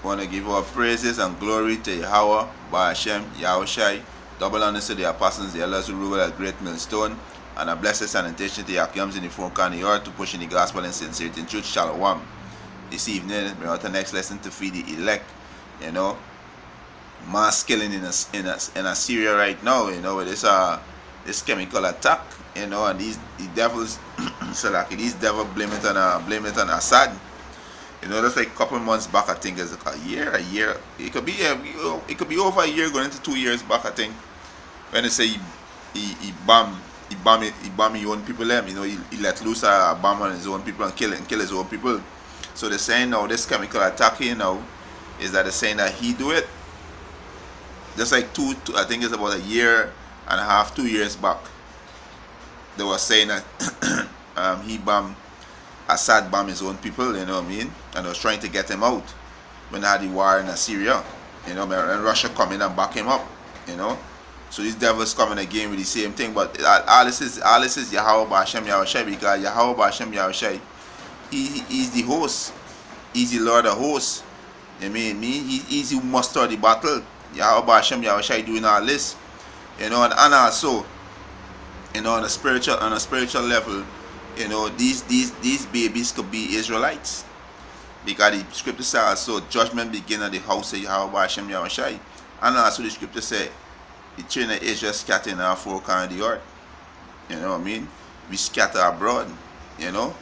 want to give our praises and glory to Yahweh, Ba'ashem, Yahushai, double honors to the apostles, the elders who rule at Great Millstone, and a blessed sanitation to Yakiams in the four corners of the earth to push in the gospel and sincerity in truth. Shalom. This evening, we're on the next lesson to feed the elect. You know, mass killing in Syria right now. You know, with this chemical attack. You know, and these devils, so like these devils blame it on Assad. You know, that's like a couple months back. I think it's like a year. It could be over a year, going into 2 years back. I think when they say he bomb his own people. You know, he let loose a bomb on his own people and kill his own people. So they're saying now this chemical attack here now is that they're saying that he do it. Just like I think it's about a year and a half, 2 years back. They were saying that Assad bombed his own people, you know what I mean? And was trying to get him out when they had the war in Syria, you know, and Russia come in and back him up, you know. So these devils coming again with the same thing, but all this is Yahweh Ba'ashem Yahushai, because Yahweh Ba'ashem Yahushai, he's the host, he's the Lord of hosts. You mean he's who muster the battle. Yahweh Ba'ashem Yahushai doing all this, you know, and also, you know, on a spiritual level, you know, these babies could be Israelites, because the scripture says so judgment begin at the house of Yahweh Ba'ashem Yahushai, and also the scripture say the children of Israel scatter in our four corners of the earth. You know what I mean? We scatter abroad. You know,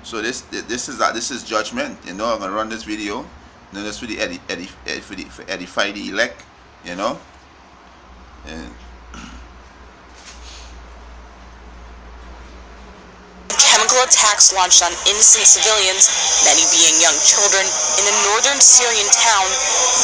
so this is judgment. You know, I'm gonna run this video. You know, this for the edify the elect. You know, and chemical attacks launched on innocent civilians, many being young children, in a northern Syrian town.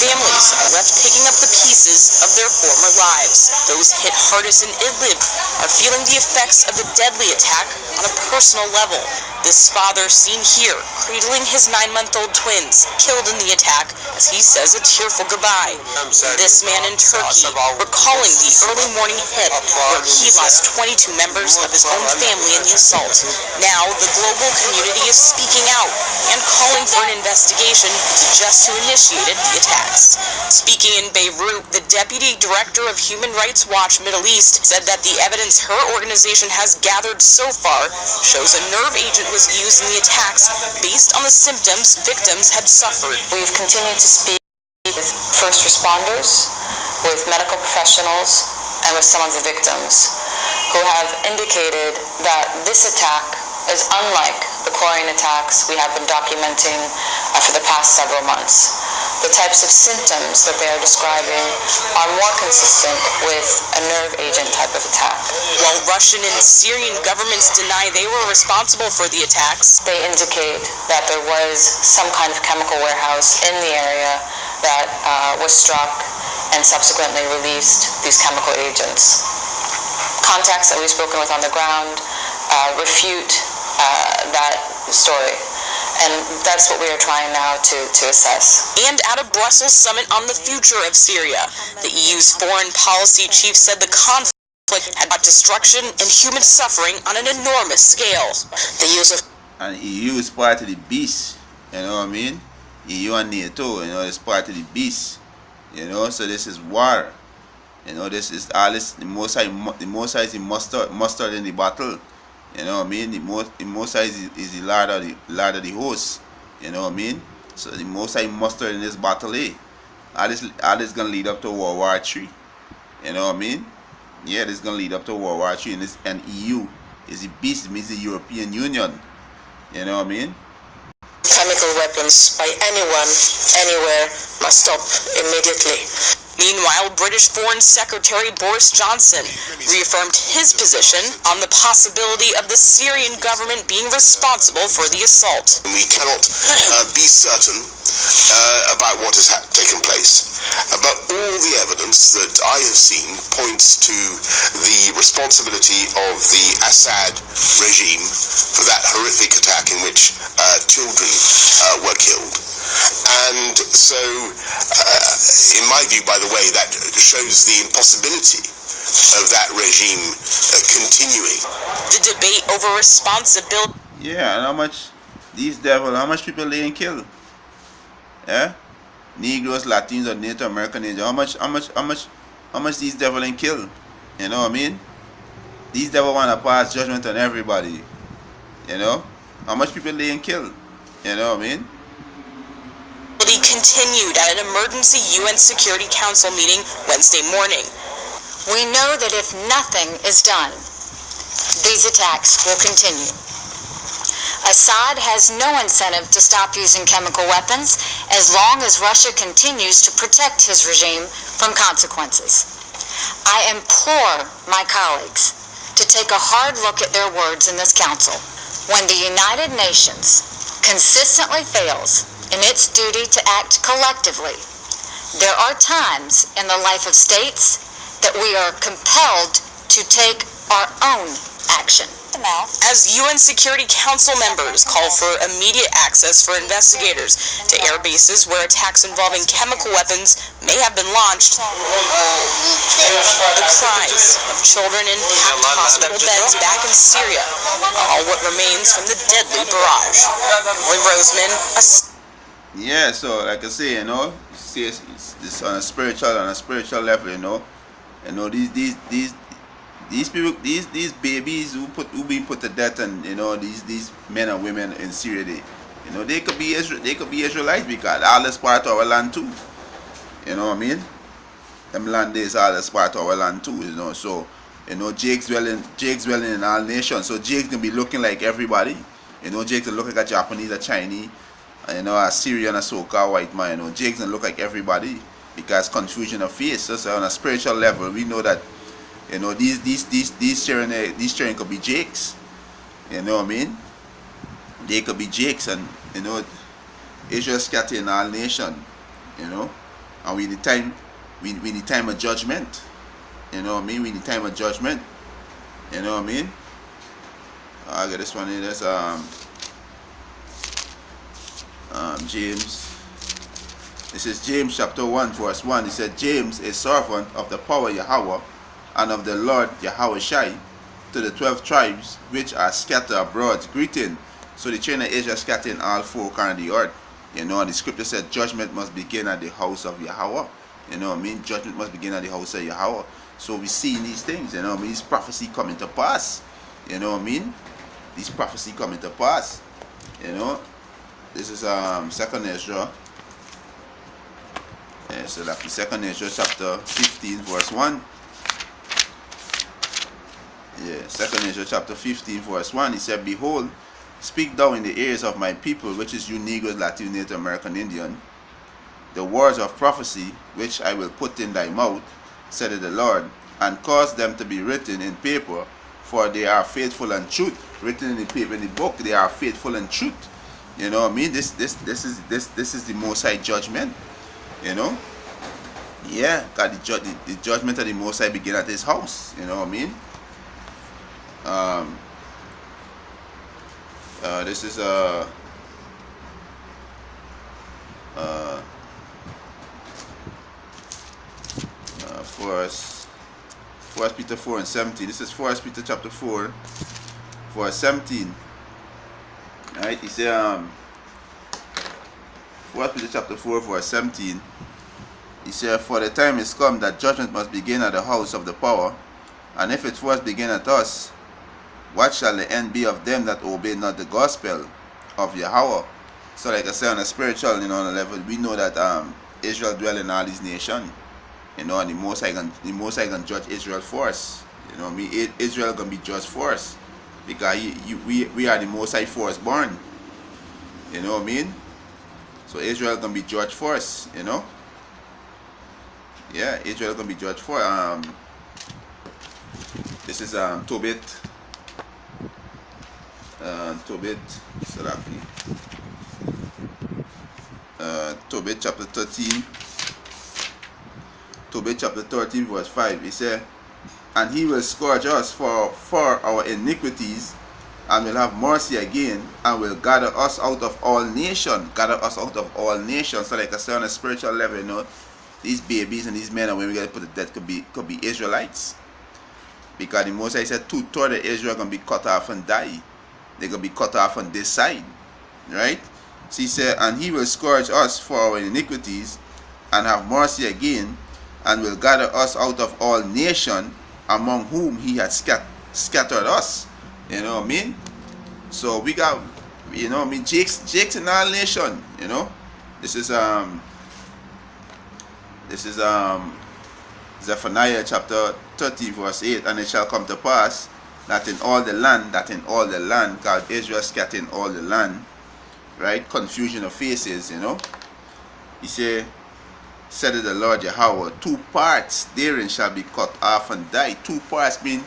Families are left picking up the pieces of their former lives. Those hit hardest in Idlib are feeling the effects of the deadly attack on a personal level. This father seen here cradling his 9-month-old twins, killed in the attack, as he says a tearful goodbye. This man in Turkey recalling the early morning hit where he lost 22 members of his own family in the assault. Now the global community is speaking out and calling for an investigation into just who initiated the attacks. Speaking in Beirut, the Deputy Director of Human Rights Watch Middle East said that the evidence her organization has gathered so far shows a nerve agent was used in the attacks based on the symptoms victims had suffered. We've continued to speak with first responders, with medical professionals, and with some of the victims, who have indicated that this attack is unlike the chlorine attacks we have been documenting for the past several months. The types of symptoms that they are describing are more consistent with a nerve agent type of attack. While Russian and Syrian governments deny they were responsible for the attacks, they indicate that there was some kind of chemical warehouse in the area that was struck and subsequently released these chemical agents. Contacts that we've spoken with on the ground refute that story. And that's what we are trying now to assess. And at a Brussels summit on the future of Syria, the EU's foreign policy chief said the conflict had brought destruction and human suffering on an enormous scale. The use of EU is part of the beast. You know what I mean? EU and NATO, you know, is part of the beast. You know, so this is war. You know, this is all this. The Most High is the mustard in the battle. You know what I mean? The Most High is the Lord of the hosts. You know what I mean? So the Most High muster in this battle, all this gonna lead up to World War III. You know what I mean? Yeah, this is gonna lead up to World War III, and EU is the beast. It means the European Union. You know what I mean? Chemical weapons by anyone, anywhere, must stop immediately. Meanwhile, British Foreign Secretary Boris Johnson reaffirmed his position on the possibility of the Syrian government being responsible for the assault. We cannot be certain about what has taken place, but all the evidence that I have seen points to the responsibility of the Assad regime for that horrific attack in which children were killed. And so, in my view, by the way, that shows the impossibility of that regime continuing. The debate over responsibility. Yeah, and how much these devils, how much people they ain't kill? Yeah? Negroes, Latinos, or Native American Indians. How much these devil ain't kill? You know what I mean? These devil want to pass judgment on everybody. You know? How much people they ain't kill? You know what I mean? He continued at an emergency UN Security Council meeting Wednesday morning. We know that if nothing is done, these attacks will continue. Assad has no incentive to stop using chemical weapons as long as Russia continues to protect his regime from consequences. I implore my colleagues to take a hard look at their words in this council. When the United Nations consistently fails in its duty to act collectively, there are times in the life of states that we are compelled to take our own action. As UN Security Council members call for immediate access for investigators to air bases where attacks involving chemical weapons may have been launched, the cries of children in packed hospital beds back in Syria are all what remains from the deadly barrage. Lee Roseman, Yeah, so like I say, you know, see it's on a spiritual level, you know. You know, these people, these babies who being put to death, and you know these men and women in Syria, they could be Israelites, because all this part of our land too. You know what I mean? Them land is all this part of our land too. You know, so you know Jake's dwelling in all nations. So Jake's gonna be looking like everybody. You know, Jake's gonna look like a Japanese, a Chinese, you know, a Syrian, a so-called white man. You know, Jake's gonna look like everybody because confusion of faith. So on a spiritual level, we know that. You know, these children could be Jakes. You know what I mean? They could be Jakes, and you know, Israel scattered in all nation. You know, and we need time of judgment. You know what I mean? We need time of judgment. You know what I mean? I got this one here. That's James. This is James chapter 1 verse 1. It said, James, a servant of the power Yahweh and of the Lord Yahweh Shai, to the 12 tribes which are scattered abroad, greeting. So the children of Israel scattered in all four corners of the earth. You know, and the scripture said judgment must begin at the house of Yahweh. You know what I mean? Judgment must begin at the house of Yahweh. So we see these things, you know what I mean? These prophecy coming to pass. You know what I mean? These prophecy coming to pass. You know? This is 2nd Ezra. Yeah, so that's the 2nd Ezra chapter 15 verse 1. Yeah, 2nd Ezra chapter 15 verse 1. He said, Behold, speak thou in the ears of my people, which is you Negroes, Latino, Native American Indian, the words of prophecy which I will put in thy mouth, said the Lord, and cause them to be written in paper, for they are faithful and truth. Written in the paper, in the book, they are faithful and truth. You know what I mean? This is the Most High judgment. You know? Yeah, God, the judgment of the Most High begin at his house. You know what I mean? This is First Peter 4 and 17. This is 1 Peter chapter 4 verse 17. Alright, he said 1 Peter chapter 4 verse 17. He said, For the time is come that judgment must begin at the house of the power, and if it first begin at us, what shall the end be of them that obey not the gospel of Yahweh? So like I said, on a spiritual, you know, on a level, we know that Israel dwell in all these nations. You know, and the Most High can judge Israel for us. You know what I mean? Israel gonna be judged for us, because we are the Most High firstborn. You know what I mean? So Israel gonna be judged for us. You know? Yeah, Israel gonna be judged for. This is Tobit. Salafi. Tobit chapter 13. Tobit chapter 13 verse 5. He said, And he will scourge us for our iniquities, and will have mercy again, and will gather us out of all nations. Gather us out of all nations. So like I said, on a spiritual level, you know, these babies and these men and women we gotta put to death could be Israelites. Because the Most High said 2/3 of Israel gonna be cut off and die. They're gonna be cut off on this side. Right? So he said, and he will scourge us for our iniquities, and have mercy again, and will gather us out of all nations among whom he had scattered us. You know what I mean? So we got, you know what I mean, Jake's in our nation, you know. This is Zephaniah chapter 30 verse 8, and it shall come to pass that in all the land, God Israel scattered in all the land, right? Confusion of faces, you know. He said the Lord Yahweh, 2 parts therein shall be cut off and die. 2 parts being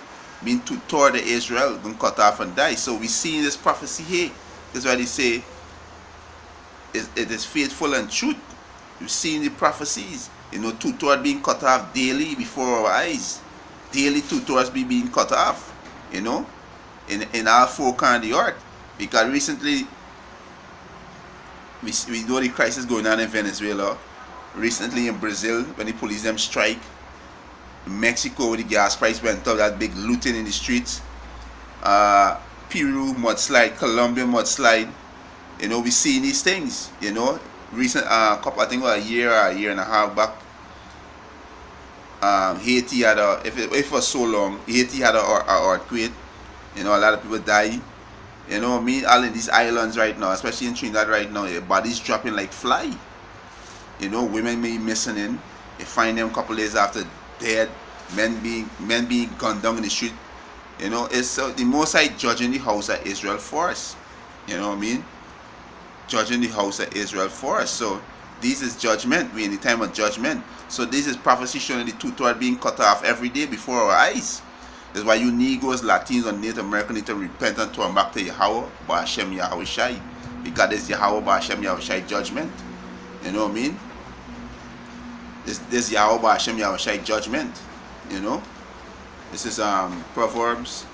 toward the Israel, been cut off and die. So we see this prophecy here. That's why they say it is faithful and truth. You see in the prophecies, you know, 2/3 being cut off daily before our eyes. Daily 2/3 being cut off, you know, in all 4 corners of the earth. Because recently, we know the crisis going on in Venezuela. Recently in Brazil, when the police them strike. Mexico, the gas price went up, that big looting in the streets. Peru mudslide, Colombia mudslide. You know, we see these things, you know. Recent, couple, I think a year and a half back, Haiti had if it was so long, Haiti had a earthquake. You know, a lot of people died. You know what I mean? All in these islands right now, especially in Trinidad right now, your bodies dropping like fly. You know, women may be missing in. You find them a couple days after dead. Men being gunned down in the street. You know, it's the Most High judging the house of Israel for us. You know what I mean? Judging the house of Israel for us. So this is judgment. We're in the time of judgment. So this is prophecy showing the 2/3 being cut off every day before our eyes. That's why you Negroes, Latinos, and Native Americans need to repent and turn back to Yahweh, Ba'ashem Yahweh Shai. Because it's Yahweh, Ba'ashem Yahweh Shai judgment. You know what I mean? This Yahweh, Ba'ashem Yahweh Shai judgment. You know? This is Proverbs.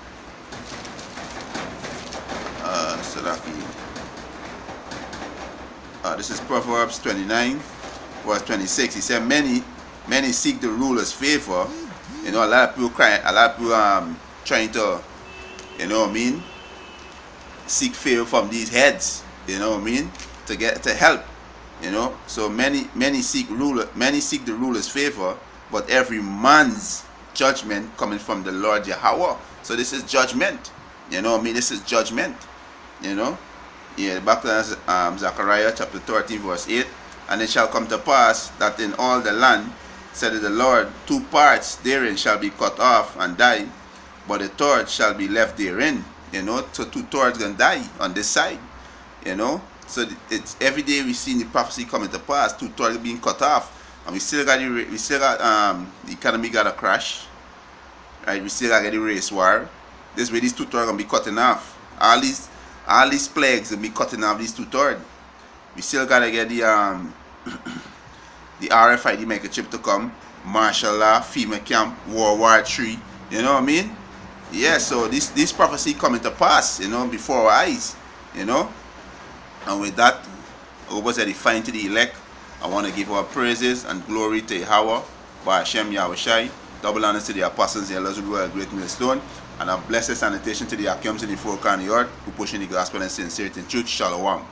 This is Proverbs 29, verse 26. He said, many seek the ruler's favor. You know, a lot of people crying, a lot of people trying to, you know what I mean, seek favor from these heads. You know what I mean, to help. You know, so many seek the ruler's favor, but every man's judgment coming from the Lord Yahweh. So this is judgment. You know what I mean? This is judgment. You know. Yeah, back to Zechariah chapter 13 verse 8. And it shall come to pass that in all the land, said the Lord, 2 parts therein shall be cut off and die, but the 3rd shall be left therein. You know, so 2/3 gonna die on this side. You know, so it's every day we see the prophecy coming to pass. 2/3 being cut off, and we still got the economy got a crash, right? We still got the race war. This way, these 2/3 gonna be cutting off. All these plagues will be cutting off these 2/3. We still gotta get the the RFID microchip to come, martial law, FEMA camp, World War III. You know what I mean? Yeah. So this prophecy coming to pass. You know, before our eyes. You know. And with that, over to Edifying to the elect, I want to give our praises and glory to Yahweh, Ba'ashem Yahweh Shai, double honors to the apostles, the elders who were a great millstone, and a blessed sanitation to the Akims in the 4 corners of the earth who pushing the gospel and sincerity and truth. Shalom.